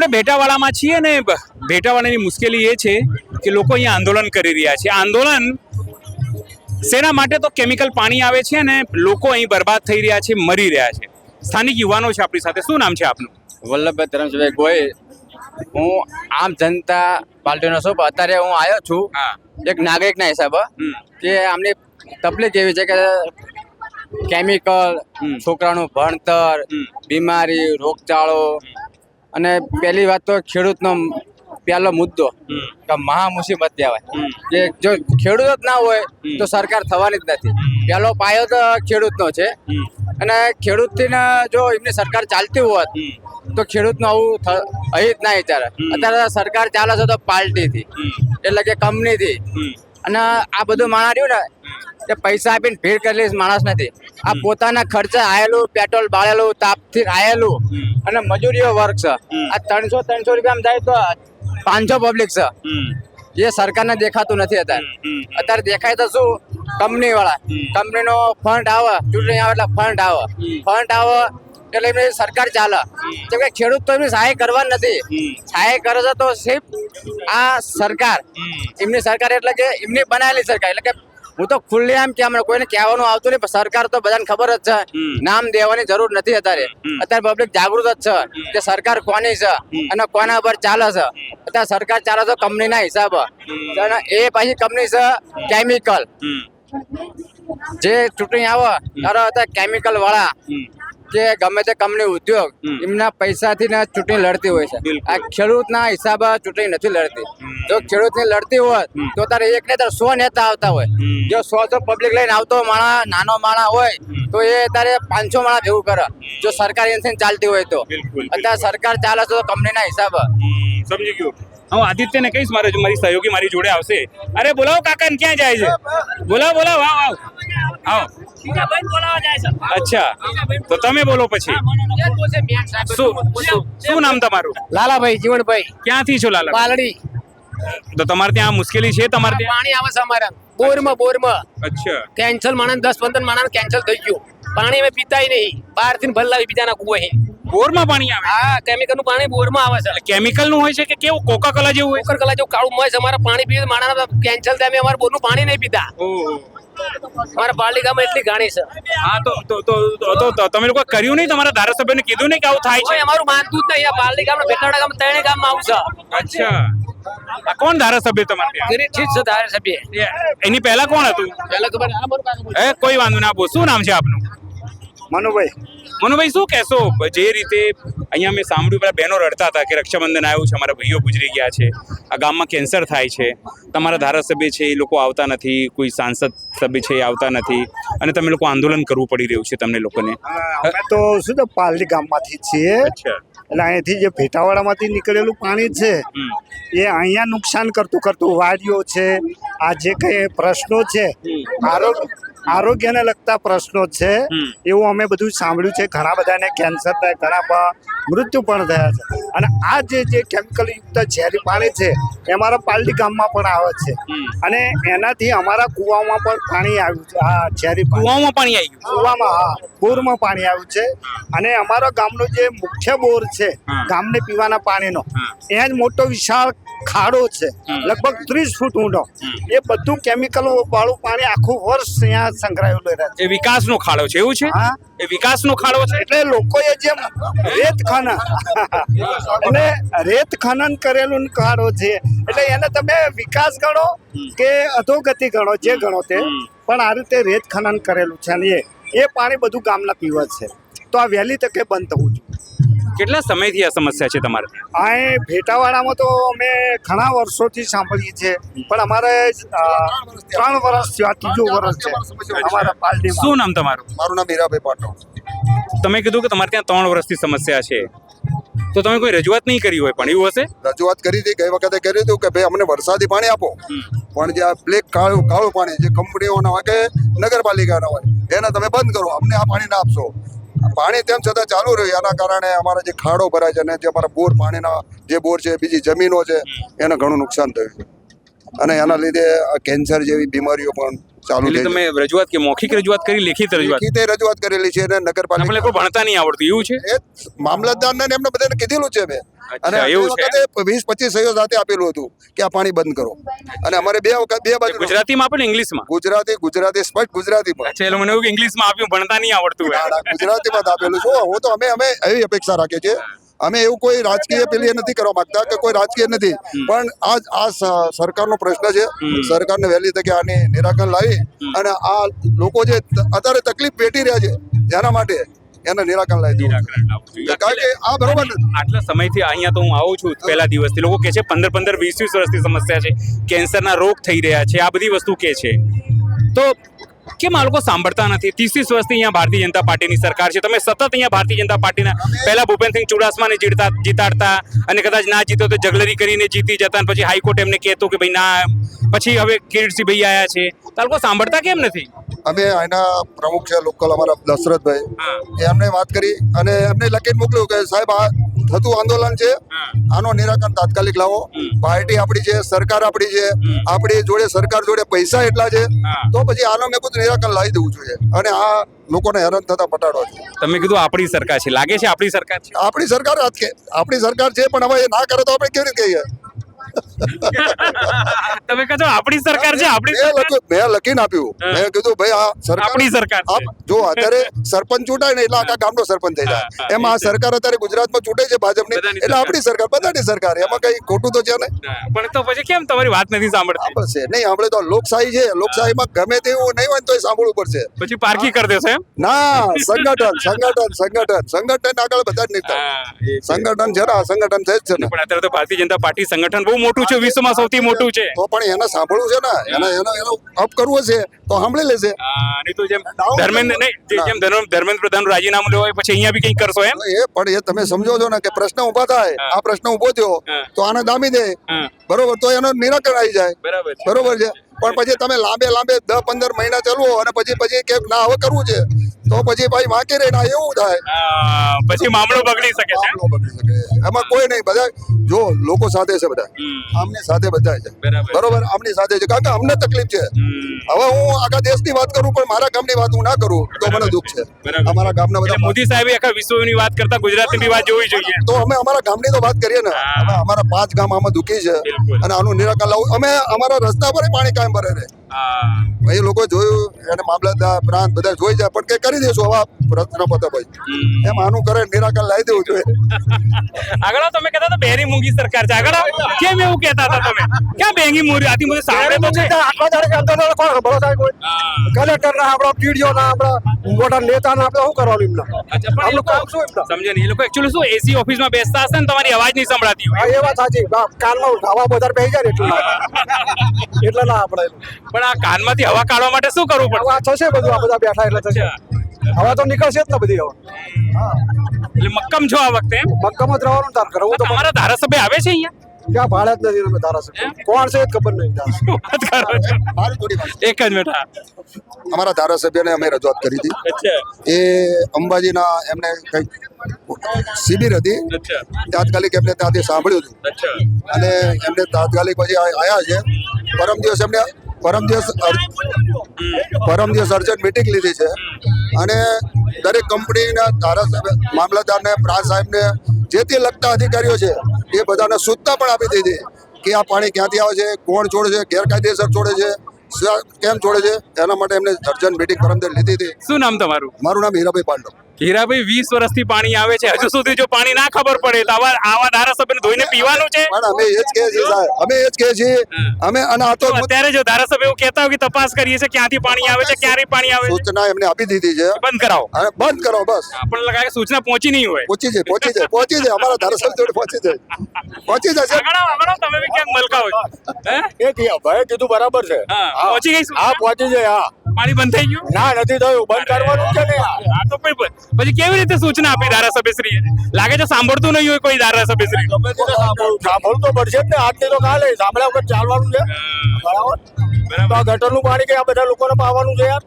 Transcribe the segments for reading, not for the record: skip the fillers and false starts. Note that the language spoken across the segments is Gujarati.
આપણે ભેટાવાડામાં છીએ ને ભેટાવાડાની મુશ્કેલી એ છે કે લોકો અહીંયા આંદોલન કરી રહ્યા છે. આંદોલન શેના માટે? તો કેમિકલ પાણી આવે છે અને લોકો અહીં બરબાદ થઈ રહ્યા છે, મરી રહ્યા છે. સ્થાનિક યુવાનો છે આપણી સાથે. શું નામ છે આપનું? વલ્લભભાઈ ધરમસિંહભાઈ ગોહિલ. હું આમ જનતા પાર્ટીનો છું. અત્યારે હું આવ્યો છું એક નાગરિકના હિસાબે કે આમની તકલીફ એવી છે કે કેમિકલ, છોકરાનું ભણતર, બીમારી, રોગચાળો અને પહેલી વાત તો ખેડૂતનો પહેલો મુદ્દો કે મહા મુસીબત કહેવાય કે જો ખેડૂત જ ના હોય તો સરકાર થવાની જ નથી. પહેલો પાયો તો ખેડૂતનો છે અને ખેડૂતથી જો એમની સરકાર ચાલતી હોત તો ખેડૂતનું આવું અહીં જ ના વિચારે. અત્યારે સરકાર ચાલે છે તો પાર્ટીથી એટલે કે કંપનીથી અને આ બધું માણસ રહ્યું ને કે પૈસા આપીને ભીડ કરેલી માણસ નથી. આ પોતાના ખર્ચે આયેલું, પેટ્રોલ બાળેલું, તાપથી આયેલું અને મજૂરીઓ વર્ક છે. આ 300 રૂપિયામાં જાય તો 500 પબ્લિક છે. એ સરકારને દેખાતું નથી. અત્યારે દેખાય તો શું? કંપની વાળા, કંપનીનો ફંડ આવે, ચૂંટણી આવે એટલે ફંડ આવે એટલે એમની સરકાર ચાલે. જેમ કે ખેડૂત તો એમની સહાય કરવાની નથી. સહાય કરે છે તો સિર્ફ આ સરકાર, એમની સરકાર એટલે કે એમની બનાવેલી સરકાર. એટલે કે હું તો ખુલ્લે આમ કે કોઈને કહેવાનું આવતું નહીં, પણ સરકાર તો બધાને ખબર જ છે. નામ દેવાની જરૂર નથી. અત્યારે પબ્લિક જાગૃત જ છે કે સરકાર કોની છે અને કોના પર ચાલે છે. અત્યારે સરકાર ચાલે છે કંપનીના હિસાબે. એ પાછી કંપની છે કેમિકલ. જે ચૂંટણી આવે ત્યારે અત્યારે કેમિકલ વાળા કે ગમે તે કંપની ઉદ્યોગ એમના પૈસાથી ને ચૂંટણી લડતી હોય છે. આ ખેડૂતના હિસાબે ચૂંટણી નથી લડતી. જો ખેડૂતની લડતી હોત તો તારે એક ને 100 નેતા આવતા હોય. જો 100 પબ્લિક લઈને આવતો માણસ, નાનો માણસ હોય તો એ તારે 500 માણસ ભેગું કરે. જો સરકાર એનથી ચાલતી હોય તો. અત્યારે સરકાર ચાલે છે તો કંપનીના હિસાબે. સમજી ગયો. હું આદિત્યને કહીશ, મારી સહયોગી મારી જોડે આવશે. અરે બોલાવો કાકા, ક્યાં જાય છે? બોલાવો. આવો. અચ્છા, તો તમે બોલો પછી. શું નામ તમારું? લાલાભાઈ જીવણભાઈ. ક્યાંથી છો લાલા? પાલડી. તો તમારે ત્યાં મુશ્કેલી છે? તમારે ત્યાં પાણી આવે છે અમારા બોરમાં. અચ્છા. કેન્સલ માણસ 10-15 માણસ કેન્સલ થઈ ગયું. પાણી અમે પીતાય નહીં. બહારથી ભલાવી બીજાના કુવા. બોરમાં પાણી આવે? હા, કેમિકલ નું પાણી બોરમાં આવે છે. કેમિકલ નું હોય છે કે કેવું? કોકા-કોલા જેવું હોય? કોકા-કોલા જેવું કાળું મોય છે. અમારા પાણી પીએ માણસ કેન્સલ થાય. અમે અમારા બોરનું પાણી નહીં પીતા. અમારા પાલડી ગામમાં એટલી ઘાણી છે. હા, તો તમે લોકો કર્યું નહીં? તમારા ધારાસભ્યને કીધું નહીં કે આવું થાય છે? અમારું માનતું જ નહીં. પાલડી ગામ, ભેટાવાડા ગામ, ત્રણેય ગામમાં આવું છે. અચ્છા. આ કોણ ધારાસભ્ય તમારે ત્યાં? ઠીક છે ધારાસભ્ય. એની પહેલા કોણ હતું? પહેલા ખબર કોઈ વાંધો ના. શું નામ છે આપનું? મનુભાઈ, શું કહેશો? જે રીતે અહીંયા મેં સાંભળ્યું, પેલા બહેનો રડતા હતા કે રક્ષાબંધન આવ્યું છે, અમારા ભાઈઓ ગુજરી ગયા છે, આ ગામમાં કેન્સર થાય છે, તમારા ધારાસભ્ય છે એ લોકો આવતા નથી, કોઈ સાંસદ સભ્ય છે એ આવતા નથી અને તમે લોકો આંદોલન કરવું પડી રહ્યું છે તમને લોકોને. અમે તો શું તો પાલડી ગામમાંથી છીએ. એટલે અહીંથી જે ભેટાવાડામાંથી નીકળેલું પાણી છે એ અહીંયા નુકસાન કરતું વાડીઓ છે. આ જે કઈ પ્રશ્નો છે, આરોગ્યને લગતા પ્રશ્નો છે, એવું અમે બધું સાંભળ્યું છે. ઘણા બધાને કેન્સર થાય, ઘણા મૃત્યુ પણ થયા છે. અને આ જે કેમિકલ યુક્ત ઝેરી પાણી છે એ અમારા પાલડી ગામમાં પણ આવે છે અને એનાથી અમારા કુવામાં પણ પાણી આવ્યું છે. આ ઝેરી કુવામાં પાણી આવી ગયું? કુવામાં, હા, બોરમાં પાણી આવ્યું છે. અને અમારા ગામનો જે મુખ્ય બોર છે ગામને પીવાના પાણીનો, ત્યાં જ મોટો વિશાળ ખાડો છે, લગભગ 30 ફૂટ ઊંડો. એ બધું કેમિકલ વાળું પાણી આખું વર્ષ ત્યાં સંગ્રહાયેલું રહે છે. એ વિકાસનો ખાડો છે એવું છે? હા, એ વિકાસનો ખાડો છે. એટલે લોકોએ જેમ રેત ખનન કરેલું ખાડો છે. એટલે એને તમે વિકાસ ગણો કે અધોગતિ ગણો, જે ગણો તે, પણ આ રીતે રેત ખનન કરેલું છે અને એ પાણી બધું ગામના પીવે છે. તો આ વહેલી તકે બંધ થવું જોઈએ. કેટલા સમયથી આ સમસ્યા છે તમારે? આ ભેટાવાડામાં તો અમે ઘણા વર્ષોથી સાંભળીએ છીએ, પણ અમારે 3 વર્ષ થયા, 3જું વર્ષ છે અમારા પાલડીમાં. શું નામ તમારું? મારું નામ હીરાભાઈ પાટણ. તમે કીધું કે તમારે ત્યાં 3 વર્ષથી સમસ્યા છે, તો તમે કોઈ રજૂઆત નહીં કરી હોય? પણ એવું હશે? રજૂઆત કરી હતી, ગઈ વખતે કર્યું હતું કે ભાઈ અમને વરસાદી પાણી આપો, પણ જે આ બ્લેક કાળું પાણી જે કંપનીઓના હોય કે નગરપાલિકાના હોય એને તમે બંધ કરો, અમને આ પાણી ના આપશો. પાણી તેમ છતાં ચાલુ રહ્યું. એના કારણે અમારા જે ખાડો ભરાય છે અને જે અમારા બોર પાણીના જે બોર છે, બીજી જમીનો છે, એને ઘણું નુકસાન થયું છે અને એના લીધે કેન્સર જેવી બીમારીઓ પણ ચાલુ થઈ. તમે રજૂઆત કે મૌખિક રજૂઆત કરી, લેખિત રજૂઆત કરેલી છે અને નગરપાલિકા લોકો ભણતા નહીં આવડતું એવું છે? એ મામલતદારને એમને બધાને કીધેલું છે મેં અને અચ્છા, એવું છે? વખતે 20-25 સહીઓ સાથે આપેલું હતું કે આ પાણી બંધ કરો. અને અમારે બે બાજુ ગુજરાતીમાં આપે ને ઇંગ્લિશમાં? ગુજરાતી સ્પષ્ટ ગુજરાતીમાં. અચ્છા, એટલે મને એવું કે ઇંગ્લિશમાં આપ્યું, ભણતા નહીં આવડતું હોય. ના, ગુજરાતીમાં જ આપેલું છે. હું તો અમે એવી અપેક્ષા રાખીએ છીએ. અમે એવું કોઈ રાજકીય પેલી નથી કરવા માંગતા કે કોઈ રાજકીય નથી, પણ આ સરકારનો પ્રશ્ન છે. સરકારને વહેલી તકે આની નિરાકરણ લાવી અને આ લોકો જે અત્યારે તકલીફ વેઠી રહ્યા છે એના માટે એને નિરાકરણ લાવી દેવું જોઈએ. કારણ કે આ બરોબર નથી. આટલા સમયથી અહીંયા તો હું આવું છું પહેલા દિવસથી. લોકો કહે છે 15-15, 20-20 વર્ષથી સમસ્યા છે, કેન્સરના રોગ થઈ રહ્યા છે, આ બધી વસ્તુ કહે છે. તો કેમ આ લોકો સાંભળતા નથી? 30-30 વર્ષથી અહીંયા ભારતીય જનતા પાર્ટીની સરકાર છે. તમે સતત અહીંયા ભારતીય જનતા પાર્ટીના પહેલા ભૂપેન્દ્રસિંહ ચુડાસમાને જીતાડતા અને કદાચ ના જીતો તો જગલરી કરીને જીતી જતા, અને પછી હાઈકોર્ટ એમને કહેતો કે ભાઈ ના, પછી હવે કિરીટસિંહ ભાઈ આવ્યા છે. તો આ લોકો સાંભળતા કેમ નથી? અમે એના પ્રમુખ છે લોકલ અમારા દશરથભાઈ, એમને વાત કરી અને એમને લખીને મોકલ્યું કે સાહેબ આ થતું આંદોલન છે, આનો નિરાકરણ તાત્કાલિક લાવો. પાર્ટી આપણી છે, સરકાર આપણી છે, આપણી જોડે સરકાર જોડે પૈસા એટલા છે, તો પછી આનો મેં બધું નિરાકરણ લાવી દેવું જોઈએ અને આ લોકોને હેરાન થતા પટાડો છે. તમે કીધું આપણી સરકાર છે, લાગે છે આપણી સરકાર છે? આપણી સરકાર છે, પણ હવે એ ના કરે તો આપણે કેવી રીતે કહીએ? તમે કહો છો આપણી સરકાર છે, મેં લખીને આપ્યું. મેં કીધું ભાઈ આ સરકાર આપણી સરકાર છે. જો અત્યારે સરપંચ ચૂંટાય ને એટલે આખા ગામનો સરપંચ થઈ જાય. એમાં આ સરકાર અત્યારે ગુજરાતમાં ચૂંટે છે ભાજપની, એટલે આપણી સરકાર, બધાની સરકાર, એમાં કઈ ખોટું તો છે ને. પણ તો પછી કેમ તમારી વાત નથી સાંભળતા? બસ નહીં સાંભળે તો લોકશાહી છે, લોકશાહીમાં ગમે તેવું નહીં હોય તો સાંભળવું પડશે. પછી પારકી કરી દેશો એમ? ના, સંગઠન આગળ બધા જ નહીં થાય. સંગઠન છે ને, આ સંગઠન છે જ છે ને. પણ અત્યારે તો ભારતીય જનતા પાર્ટી સંગઠન બહુ મોટું છે, વિશ્વમાં સૌથી મોટું છે. તો પણ એને સાંભળવું છે ને, એને અપ કરવું છે તો સાંભળી લેશે. નહીં તો જેમ ધર્મેન્દ્ર પ્રધાન રાજીનામું લેવાય પછી અહીંયા બી કંઈક કરશો એમ? એ તમે સમજો છો ને કે પ્રશ્ન ઉભા થાય, આ પ્રશ્ન ઉભો થયો તો આને દામી દે, બરોબર, તો એનો નિરાકરણ આવી જાય. બરોબર છે. પણ પછી તમે લાંબે 10-15 મહિના ચાલવો અને પછી કે ના હવે કરવું છે, તો પછી ભાઈ વાંકી રહી ના એવું થાય, પછી મામલો બગડી શકે છે. એમાં કોઈ નહીં. બધા જો લોકો સાથે છે, બધા આમની સાથે બધા છે, બરોબર, આમની સાથે છે, કારણ કે અમને તકલીફ છે. હવે હું આખા દેશની વાત કરું પણ મારા ગામની વાત હું ના કરું તો મને દુઃખ છે. અમારા ગામના બધા મોદી સાહેબે આખા વિશ્વની વાત કરતા ગુજરાતની બી વાત જોવી જોઈએ. તો અમે અમારા ગામની તો વાત કરીએ ને. અમે અમારા 5 ગામ આમાં દુઃખી છે અને આનું નિરાકરણ લાવું. અમે અમારા રસ્તા પર પાણી કાયમ ભરે રહે. એ લોકો જોયું એને મામલતદાર પ્રાંત બધા જોઈ જાય, પણ કે કરી દેશું હવે પ્રશ્ન પતે ભાઈ, એમ આનું કરે નિરાકરણ લાવી દેવું જોઈએ. આગળ તમે કહેતા હતા બેરી મૂંગી સરકાર છે, આગળ કેમ એવું કહેતા હતા તમે? ક્યાં બેંગી મૂરી આથી મુझे સાંભળે તો છે. કલેક્ટર ના આપડા પીડીઓ ના આપડા મોટા નેતા ના આપણે શું કરવાનું એમના? સમજે નહીં, એ લોકો એકચ્યુઅલી શું એસી ઓફિસમાં બેસતા હશે ને તમારી અવાજ નહીં સંભળાતી હોય. એ વાત સાચી, કાનમાં હવા વધારે બેસી જાય ને એટલે ના આપણે. પણ આ કાનમાંથી હવા કાઢવા માટે શું કરવું પડે? આ થશે બધું, આ બધા બેઠા એટલે થશે. હવા તો નીકળશે જ ને બધી હવે. એટલે મક્કમ છો આ વખતે એમ? મક્કમ જ રહેવાનું તાર કરવું તો. તમારા ધારાસભ્ય આવે છે અહીંયા? ક્યાં ભાડે જ નથી અમે ધારાસભ્ય. કોણ છે એ ખબર નહીં. એક જ બેઠા. અમારા ધારાસભ્યને અમે રજૂઆત કરી હતી. એ અંબાજીના એમને કંઈક શિબિર હતી, તાત્કાલિક એમને ત્યાંથી સાંભળ્યું હતું અને એમને તાત્કાલિક પછી આવ્યા છે. પરમ દિવસ અર્જન્ટ મીટિંગ લીધી છે અને દરેક કંપનીના ધારાસભ્ય, મામલતદારને, પ્રાંત સાહેબને, જે તે લગતા અધિકારીઓ છે એ બધાને સૂચના પણ આપી દીધી કે આ પાણી ક્યાંથી આવે છે, કોણ છોડે છે, ગેરકાયદેસર છોડે છે, કેમ છોડે છે. એના માટે એમને અર્જન્ટ મીટિંગ પરમ દિવસ લીધી હતી. શું નામ તમારું? મારું નામ હીરાભાઈ પાંડવ. હીરાભાઈ, 20 વર્ષથી પાણી આવે છે, હજુ સુધી જો પાણી ના ખબર પડે તો આવા ધારાસભ્યને ધોઈને પીવાનું છે? પણ અમે એ જ કહીએ છીએ સાહેબ, અમે એ જ કહીએ છીએ. અમે અને આ તો અત્યારે જો ધારાસભ્ય એવું કહેતા હોય કે તપાસ કરીએ છે ક્યાંથી પાણી આવે છે, ક્યારે પાણી આવે છે, સૂચના એમને આપી દીધી છે, બંધ કરાવો. અને બંધ કરો બસ. આપણને લાગે કે સૂચના પહોંચી નહીં હોય. પહોંચી જાય અમારા ધારાસભ્ય જોડે પહોંચી જાય. આગળ તમે બી ક્યાંક મલકાવો છો. હે? ભાઈ કીધું બરાબર છે. હા, પહોંચી ગઈ સૂચના? હા પહોંચી જાય. હા, પાણી બંધ થઈ ગયું? ના નથી થયું, બંધ કરવાનું છે ને. આ તો પછી કેવી રીતે સૂચના આપી ધારાસભ્યશ્રીએ? લાગે છે સાંભળતું નહીં હોય કોઈ ધારાસભ્યશ્રી. સાંભળવું તો પડશે જ ને. આજથી તો કાલે સાંભળ્યા વખત ચાલવાનું છે. બરાબર. તો આ ગટરનું પાણી કે આ બધા લોકોને પાવાનું છે યાર.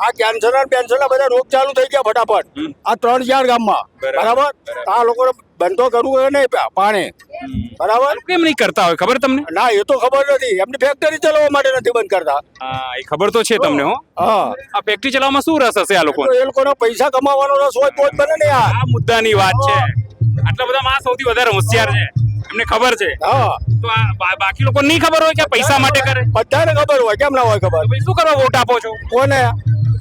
આ કેન્સર પેન્શન બધા રોગ ચાલુ થઈ ગયા ફટાફટ આ 3-4 ગામમાં. બરાબર. આ લોકોને બંધ તો કરવું હોય નહીં પાણી. બરાબર. કેમ નહીં કરતા હોય ખબર તમને? ના એ તો ખબર નથી. એમની ફેક્ટરી ચલાવવા માટે નથી બંધ કરતા. હા, એ ખબર તો છે તમને. હો, હા. આ ફેક્ટરી ચલાવવામાં શું રસ હશે આ લોકો? એ લોકોને પૈસા કમાવાનો રસ હોય તો જ બને ને યાર. આ મુદ્દાની વાત છે. આટલા બધા માં સૌથી વધારે હોશિયાર છે, એમને ખબર છે. હા તો આ બાકી લોકો નહીં ખબર હોય કે આ પૈસા માટે કરે? બધાને ખબર હોય, કેમ ના હોય ખબર? તો પછી શું કરવા વોટ આપો છો? કોને?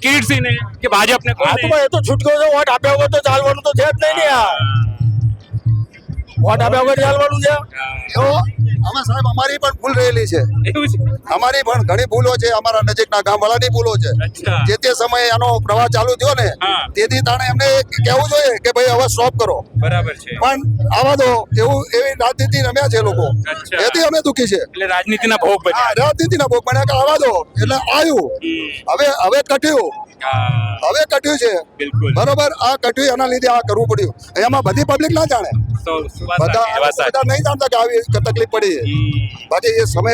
કિરીટસિંહને કે ભાજપને? આ તો ભાઈ, એ તો છૂટકો છે. વોટ આપ્યા વગર તો ચાલવાનું તો છે જ નહીં ને યાર. વોટ આપ્યા વગર ચાલવાનું છે? જો આમાં સાહેબ અમારી પણ ભૂલ રહેલી છે. એવું છે? અમારી પણ ઘણી ભૂલો છે, અમારા નજીકના ગામવાળાની ભૂલો છે. અચ્છા. જે તે સમયે આનો પ્રવાહ ચાલુ થયો ને હા. તેથી તાણે એમને કહેવું જોઈએ કે ભાઈ હવે સ્ટોપ કરો, બરાબર છે. પણ આવા દો એવી રાજનીતિ રમ્યા છે લોકો. અચ્છા. એથી અમે દુઃખી છે. એટલે રાજનીતિના ભોગ આ બન્યા. રાજનીતિના ભોગ બન્યા કે આવા દો એટલે આવ્યું. હવે કટ્યું છે. બિલકુલ. બરોબર, આ કટ્યું એના લીધે આ કરવું પડ્યું. એમાં બધી પબ્લિક ના જાણે, બધા નહીં જાણતા કે આવી તકલીફ પડી છે. બાકી એ સમય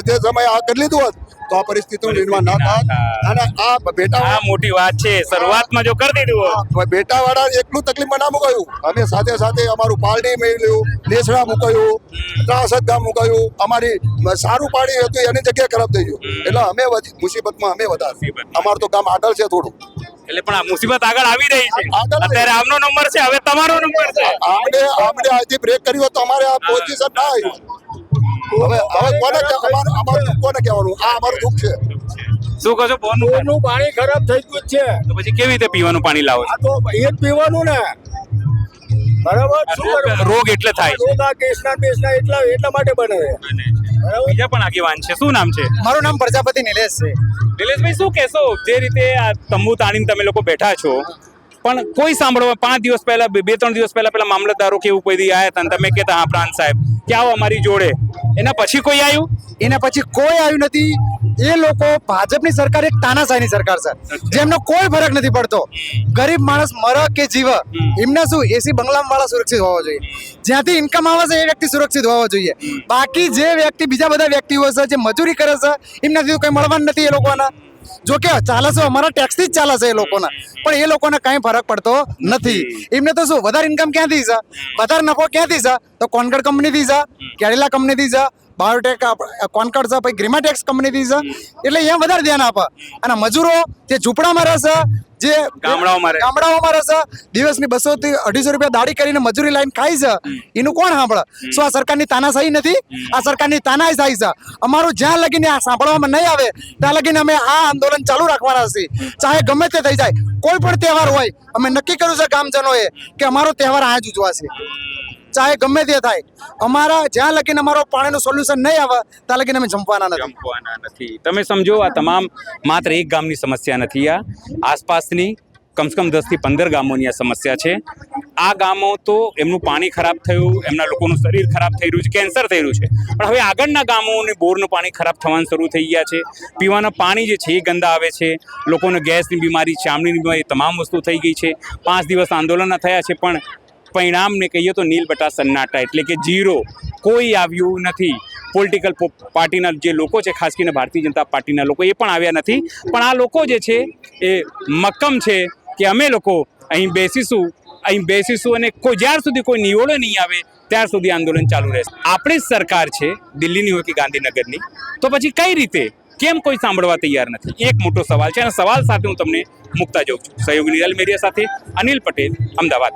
જે સમયે આ કરી લીધું હોત તો આ પરિસ્થિતિનું નિર્માણ ના થાત. અને આ આ મોટી વાત છે. શરૂઆતમાં જો કરી દીધું હોત. બેટાવાળા એકલું તકલીફમાં ના મુકાયું, અમે સાથે સાથે અમારું પાલડી મેળવ્યું, લેસડા મુકાયું, ત્રાસદ ગામ મુકાયું. અમારી સારું પાણી હતું એની જગ્યાએ ખરાબ થઈ ગયું, એટલે અમે મુસીબતમાં અમે વધારે. અમારું તો ગામ આગળ છે થોડું, એટલે પણ આ મુસીબત આગળ આવી રહી છે. આગળ અત્યારે આમનો નંબર છે, હવે તમારો નંબર છે. આપણે આજથી બ્રેક કર્યું હોત તો અમારે આ પોઝિશન ના આવ્યું. હવે કોને અમારું કોને કહેવાનું? આ અમારું દુઃખ છે. શું કહો છો? બોરનું પાણી ખરાબ થઈ ગયું જ છે. તો પછી કેવી રીતે પીવાનું પાણી લાવો છો? આ તો એ જ પીવાનું ને. બરાબર. શું કરવાનું? રોગ એટલે થાય છે. રોગ આ કેસના એટલા માટે બને છે. બરાબર. બીજા પણ આગેવાન છે. શું નામ છે? મારું નામ પ્રજાપતિ નિલેશ છે. નિલેશભાઈ, શું કહેશો? જે રીતે આ તંબુ તાણીને તમે લોકો બેઠા છો, પણ કોઈ સાંભળવા 5 દિવસ પહેલા 2-3 દિવસ પહેલા મામલતદારો કે એવું કોઈ દી આવ્યા હતા અને તમે કહેતા હા પ્રાંત સાહેબ કે આવો અમારી જોડે, એના પછી કોઈ આવ્યું? એના પછી કોઈ આવ્યું નથી. એ લોકો ભાજપની સરકાર એક તાનાશાહીની સરકાર છે, જેમનો કોઈ ફરક નથી પડતો. ગરીબ માણસ મરે કે જીવે, એમને શું એસી બંગલામાં વાળા સુરક્ષિત હોવા જોઈએ, જ્યાંથી ઇન્કમ આવે છે એ વ્યક્તિ સુરક્ષિત હોવો જોઈએ. બાકી જે વ્યક્તિ બીજા બધા વ્યક્તિઓ છે જે મજૂરી કરે છે એમનાથી તો કંઈ મળવાનું નથી એ લોકોના. જો કે ચાલે છે અમારા ટેક્સથી જ ચાલે છે એ લોકોના, પણ એ લોકોને કાંઈ ફરક પડતો નથી. એમને તો શું વધારે ઇન્કમ ક્યાંથી છે, વધારે નફો ક્યાંથી છે? તો કોન્કડ કંપનીથી છે, કેરેલા કંપનીથી છે, બાયોટેક કોન્કડ છે, પછી ગ્રીમાટેક્સ કંપનીથી છે. એટલે અહીંયા વધારે ધ્યાન આપે. અને મજૂરો જે ઝૂંપડામાં રહેશે, જે ગામડાઓમાં રહેશે, દિવસની 200 થી 250 રૂપિયા દાડી કરીને મજૂરી લાઈન ખાય છે, એનું કોણ સાંભળે? શું આ સરકારની તાનાશાહી નથી? આ સરકારની તાનાશાહી છે. અમારું જ્યાં લગીને આ સાંભળવામાં નહીં આવે ત્યાં લગીને અમે આ આંદોલન ચાલુ રાખવાના છીએ, ચાહે ગમે તે થઈ જાય. કોઈ પણ તહેવાર હોય, અમે નક્કી કર્યું છે ગામજનોએ કે અમારો તહેવાર આ જ ઉજવાશે, ચાહે ગમે તે થાય. અમારા જ્યાં લગીને અમારો પાણીનું સોલ્યુશન નહીં આવે ત્યાં લગીને અમે જમવાના નથી. તમે સમજો, આ તમામ માત્ર એક ગામની સમસ્યા નથી, આ આસપાસની કમસે કમ 10 થી 15 ગામોની આ સમસ્યા છે. આ ગામો તો એમનું પાણી ખરાબ થયું, એમના લોકોનું શરીર ખરાબ થઈ રહ્યું છે, કેન્સર થઈ રહ્યું છે. પણ હવે આગળના ગામોને બોરનું પાણી ખરાબ થવાનું શરૂ થઈ ગયા છે. પીવાના પાણી જે છે એ ગંદા આવે છે. લોકોને ગેસની બીમારી, ચામડીની બીમારી, તમામ વસ્તુ થઈ ગઈ છે. 5 દિવસ આંદોલનના થયા છે, પણ પરિણામને કહીએ તો નીલ બટા સન્નાટા, એટલે કે ઝીરો. કોઈ આવ્યું નથી. પોલિટિકલ પાર્ટીના જે લોકો છે, ખાસ કરીને ભારતીય જનતા પાર્ટીના લોકો, એ પણ આવ્યા નથી. પણ આ લોકો જે છે એ મક્કમ છે કે અમે લોકો અહીં બેસીશું અને જ્યાર સુધી કોઈ નિવડો નહીં આવે ત્યાર સુધી આંદોલન ચાલુ રહેશે. આપણી જ સરકાર છે, દિલ્હીની હોય કે ગાંધીનગરની, તો પછી કઈ રીતે, કેમ કોઈ સાંભળવા તૈયાર નથી? એક મોટો સવાલ છે, અને સવાલ સાથે હું તમને મૂકતા જાઉં છું. સહયોગી નિરાલ મેરિયા સાથે અનિલ પટેલ, અમદાવાદ.